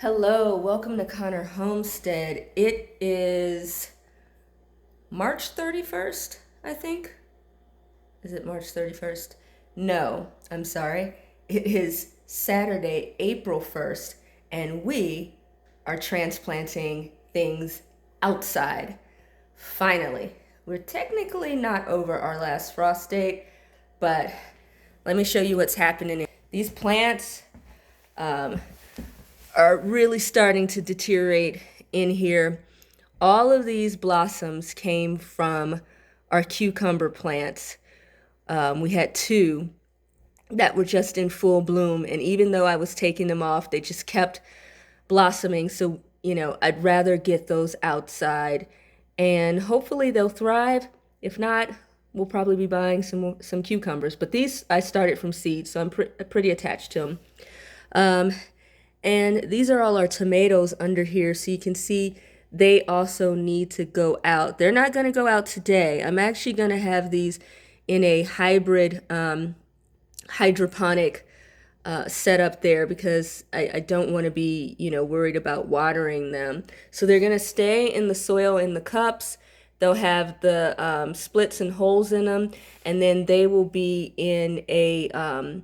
Hello, welcome to Connor Homestead. It is March 31st, I think. Is it March 31st? No, I'm sorry. It is Saturday, April 1st, and we are transplanting things outside. Finally, we're technically not over our last frost date, but let me show you what's happening. These plants are really starting to deteriorate in here. All of these blossoms came from our cucumber plants. We had two that were just in full bloom, and even though I was taking them off, they just kept blossoming. So, I'd rather get those outside, and hopefully they'll thrive. If not, we'll probably be buying some cucumbers. But these I started from seed, so I'm pretty attached to them. And these are all our tomatoes under here, so you can see they also need to go out. They're not going to go out today. I'm actually going to have these in a hybrid hydroponic setup there because I don't want to be, worried about watering them. So they're going to stay in the soil in the cups. They'll have the splits and holes in them, and then they will be in a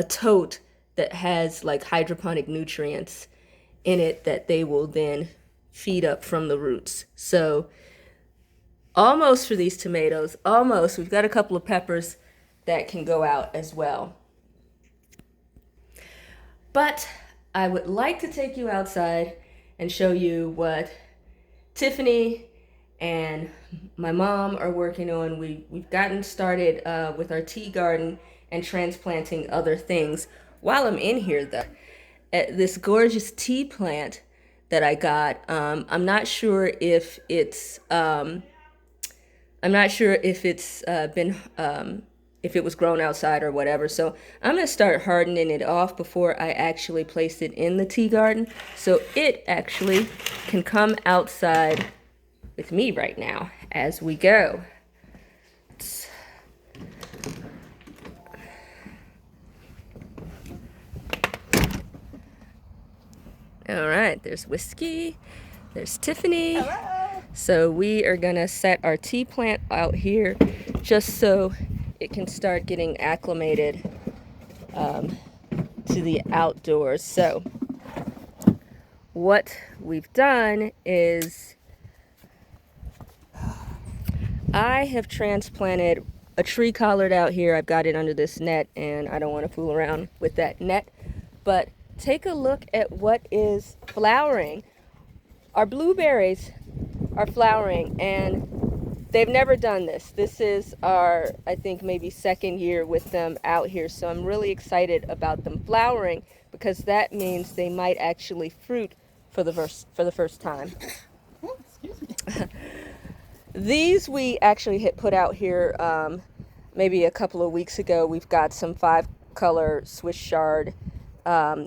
tote that has like hydroponic nutrients in it that they will then feed up from the roots. So almost for these tomatoes, almost. We've got a couple of peppers that can go out as well. But I would like to take you outside and show you what Tiffany and my mom are working on. We've gotten started with our tea garden and transplanting other things. While I'm in here, though, this gorgeous tea plant that I got, I'm not sure if it's been if it was grown outside or whatever. So I'm gonna start hardening it off before I actually place it in the tea garden, so it actually can come outside with me right now as we go. All right, there's Whiskey, there's Tiffany. Hello. So we are gonna set our tea plant out here just so it can start getting acclimated to the outdoors. So what we've done is I have transplanted a tree collard out here. I've got it under this net, and I don't want to fool around with that net. But take a look at what is flowering. Our blueberries are flowering, and they've never done this. This is our, I think, maybe second year with them out here. So I'm really excited about them flowering because that means they might actually fruit for the first time. Oh, excuse me. These we actually had put out here maybe a couple of weeks ago. We've got some 5-color Swiss chard.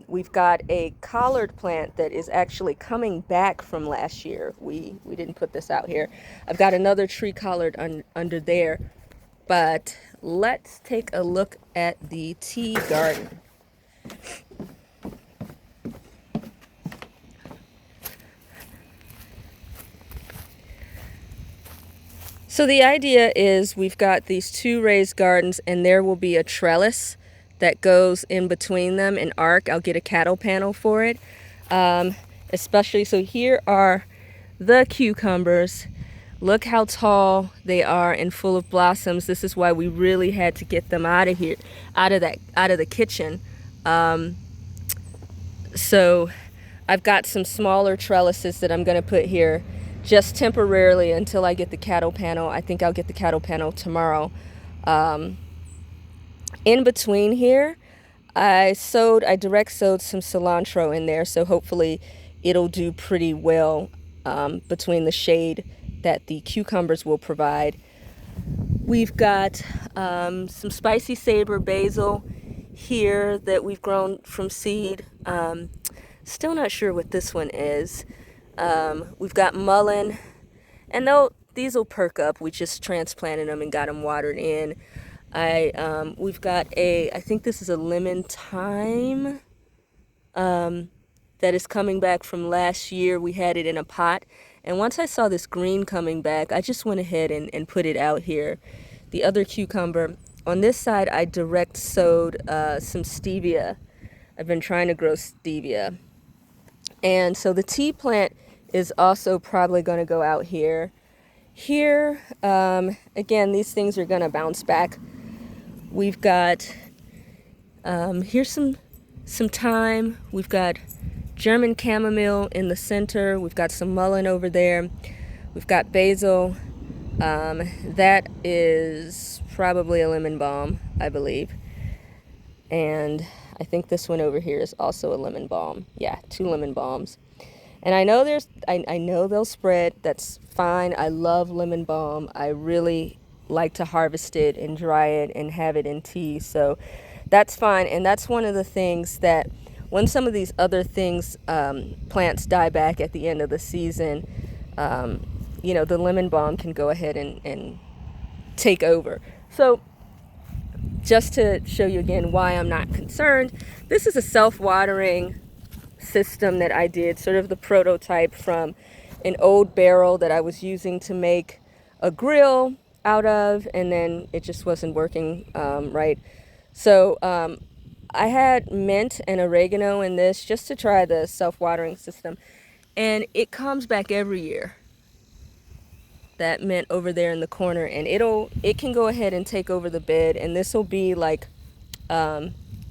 We've got a collard plant that is actually coming back from last year. We didn't put this out here. I've got another tree collard under there. But let's take a look at the tea garden. So the idea is we've got these 2 raised gardens, and there will be a trellis that goes in between them, an arc. I'll get a cattle panel for it. Especially, so here are the cucumbers. Look how tall they are and full of blossoms. This is why we really had to get them out of here, out of the kitchen. So I've got some smaller trellises that I'm going to put here just temporarily until I get the cattle panel. I think I'll get the cattle panel tomorrow. In between here, I direct sowed some cilantro in there, so hopefully it'll do pretty well between the shade that the cucumbers will provide. We've got some spicy saber basil here that we've grown from seed. Still not sure what this one is. We've got mullein, and these will perk up. We just transplanted them and got them watered in. We've got I think this is a lemon thyme that is coming back from last year. We had it in a pot. And once I saw this green coming back, I just went ahead and put it out here. The other cucumber, on this side, I direct sowed some stevia. I've been trying to grow stevia. And so the tea plant is also probably going to go out here. Here, again, these things are going to bounce back. We've got, here's some thyme. We've got German chamomile in the center. We've got some mullein over there. We've got basil. That is probably a lemon balm, I believe. And I think this one over here is also a lemon balm. Yeah, 2 lemon balms. And I know I know they'll spread. That's fine. I love lemon balm. I really like to harvest it and dry it and have it in tea. So that's fine. And that's one of the things that when some of these other things, plants die back at the end of the season, the lemon balm can go ahead and take over. So just to show you again why I'm not concerned, this is a self-watering system that I did, sort of the prototype from an old barrel that I was using to make a grill out of, and then it just wasn't working right. So I had mint and oregano in this just to try the self-watering system, and it comes back every year. That mint over there in the corner, and it can go ahead and take over the bed, and this will be like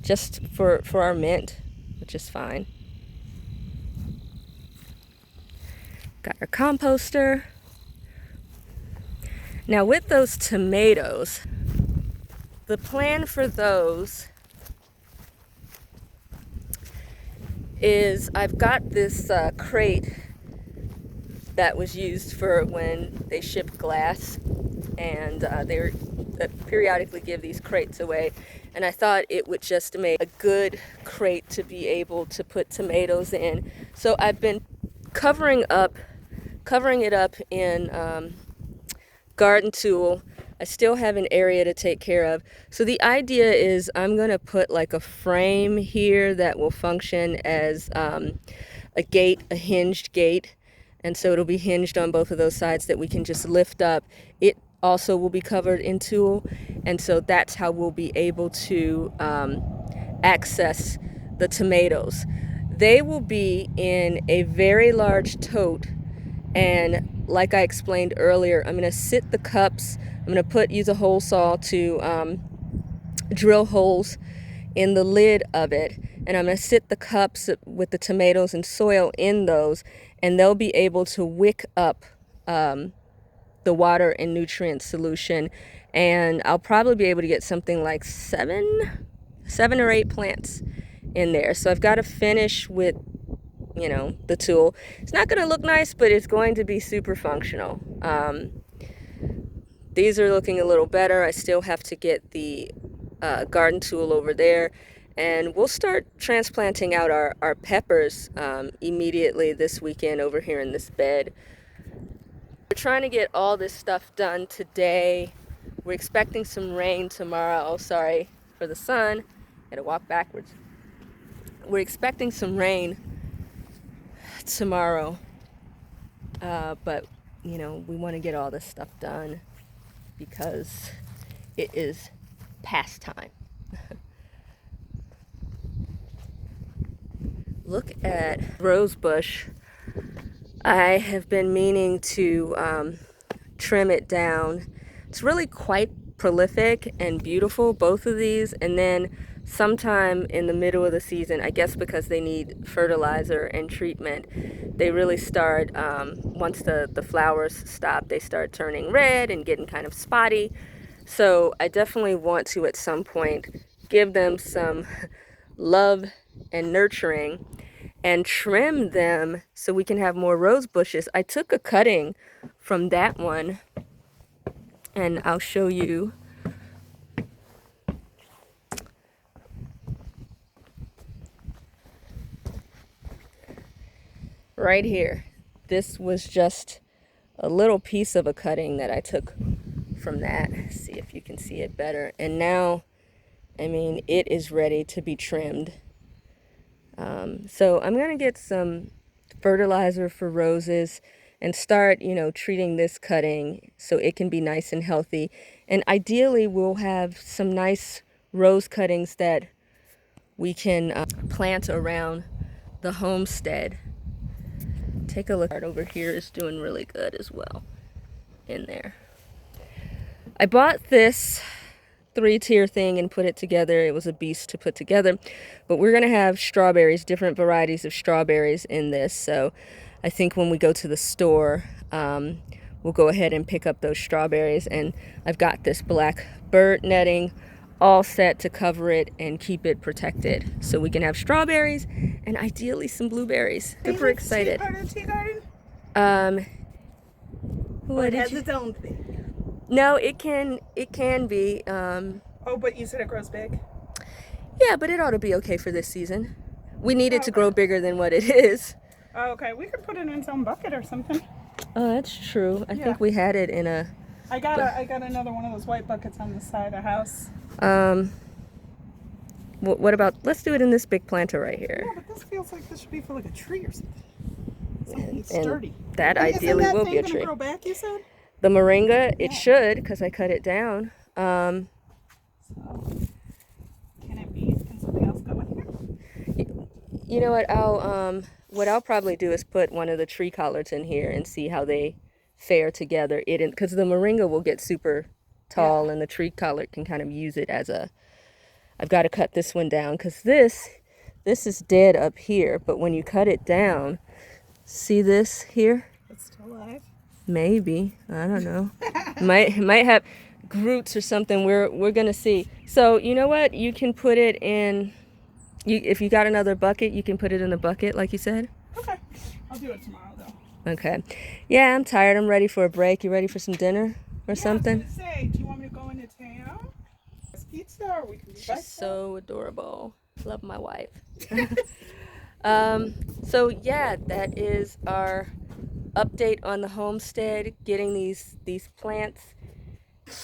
just for our mint, which is fine. Got our composter. Now with those tomatoes, the plan for those is I've got this crate that was used for when they ship glass, and they periodically give these crates away, and I thought it would just make a good crate to be able to put tomatoes in. So I've been covering it up in garden tool. I still have an area to take care of. So the idea is I'm going to put like a frame here that will function as a gate, a hinged gate. And so it'll be hinged on both of those sides that we can just lift up. It also will be covered in tulle. And so that's how we'll be able to access the tomatoes. They will be in a very large tote. And like I explained earlier, I'm going to sit the cups. I'm going to use a hole saw to drill holes in the lid of it. And I'm going to sit the cups with the tomatoes and soil in those, and they'll be able to wick up the water and nutrient solution. And I'll probably be able to get something like seven or 8 plants in there. So I've got to finish with, the tool. It's not going to look nice, but it's going to be super functional. These are looking a little better. I still have to get the garden tool over there. And we'll start transplanting out our peppers immediately this weekend over here in this bed. We're trying to get all this stuff done today. We're expecting some rain tomorrow. Oh, sorry for the sun. Had to walk backwards. We're expecting some rain tomorrow. But, we want to get all this stuff done because it is past time. Look at rose bush. I have been meaning to trim it down. It's really quite prolific and beautiful, both of these. And then sometime in the middle of the season, I guess because they need fertilizer and treatment, they really start, once the flowers stop, they start turning red and getting kind of spotty. So I definitely want to, at some point, give them some love and nurturing and trim them so we can have more rose bushes. I took a cutting from that one, and I'll show you. Right here. This was just a little piece of a cutting that I took from that. See if you can see it better. And now, it is ready to be trimmed. So I'm going to get some fertilizer for roses and start, treating this cutting so it can be nice and healthy. And ideally, we'll have some nice rose cuttings that we can plant around the homestead. Take a look. Over here is doing really good as well in there. I bought this 3-tier thing and put it together. It was a beast to put together, but we're gonna have strawberries, different varieties of strawberries in this. So I think when we go to the store, we'll go ahead and pick up those strawberries. And I've got this black bird netting all set to cover it and keep it protected, so we can have strawberries and ideally some blueberries. Super excited. Part of the tea garden? What It did has you? its own thing. No, it can be. Oh, but you said it grows big? Yeah, but it ought to be okay for this season. We need it to Okay. grow bigger than what it is. Oh, okay, we could put it in its own bucket or something. Oh, that's true. I Yeah. think we had it in a. I got another one of those white buckets on the side of the house. What about? Let's do it in this big planter right here. Yeah, but this feels like this should be for like a tree or something. Something And sturdy. that Hey, ideally isn't that will thing be a gonna tree. grow back, you said? The moringa, it Yeah. should, because I cut it down. So, can it be? Can something else go in here? You know what I'll probably do is put one of the tree collards in here and see how they fare together. Because the moringa will get super tall, and the tree collard can kind of use it as a. I've got to cut this one down because this is dead up here, but when you cut it down, see this here? It's still alive. Maybe, I don't know. might have roots or something. We're gonna see. So you know what? You can put it in. If you got another bucket, you can put it in a bucket, like you said. Okay, I'll do it tomorrow though. Okay. Yeah, I'm tired. I'm ready for a break. You ready for some dinner or something? I was gonna say, do you want me to go into town? It's pizza, or we can do She's bike so adorable. Love my wife. So yeah, that is our update on the homestead. Getting these plants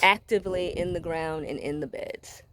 actively in the ground and in the beds.